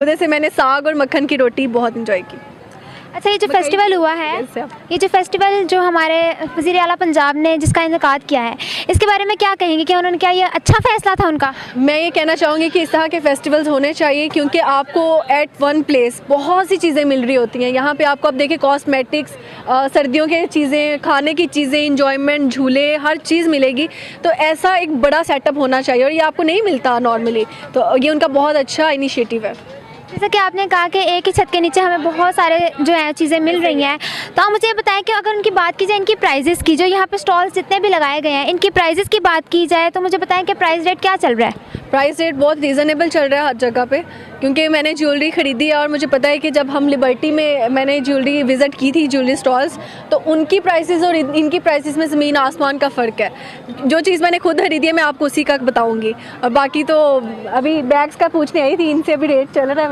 उधर से मैंने साग और मक्खन की रोटी बहुत इंजॉय की। अच्छा, ये जो फेस्टिवल हुआ है, ये जो फेस्टिवल जो हमारे वज़ीर आला पंजाब ने जिसका इनेकाद किया है, इसके बारे में क्या कहेंगे कि उन्होंने क्या ये अच्छा फ़ैसला था उनका? मैं ये कहना चाहूँगी कि इस तरह के फेस्टिवल्स होने चाहिए क्योंकि आपको एट वन प्लेस बहुत सी चीज़ें मिल रही होती हैं। यहाँ पे आपको, आप देखिए, कॉस्मेटिक्स, सर्दियों की चीज़ें, खाने की चीज़ें, इंजॉयमेंट, झूले, हर चीज़ मिलेगी। तो ऐसा एक बड़ा सेटअप होना चाहिए और ये आपको नहीं मिलता नॉर्मली, तो ये उनका बहुत अच्छा इनिशिएटिव है। जैसा कि आपने कहा कि एक ही छत के नीचे हमें बहुत सारे जो है चीज़ें मिल रही हैं, तो आप मुझे ये बताएं कि अगर उनकी बात की जाए इनकी प्राइजेज़ की, जो यहाँ पे स्टॉल्स जितने भी लगाए गए हैं, इनकी प्राइजेज़ की बात की जाए तो मुझे बताएं कि प्राइस रेट क्या चल रहा है? प्राइस रेट बहुत रीज़नेबल चल रहा है हर जगह पे, क्योंकि मैंने ज्वेलरी ख़रीदी है और मुझे पता है कि जब हम लिबर्टी में मैंने ज्वेलरी विज़िट की थी, ज्वेलरी स्टॉल्स, तो उनकी प्राइसेस और इनकी प्राइसेस में ज़मीन आसमान का फ़र्क है। जो चीज़ मैंने खुद खरीदी है मैं आपको उसी का बताऊंगी, और बाकी तो अभी बैग्स का पूछने आई थी, इनसे अभी रेट चल रहा है।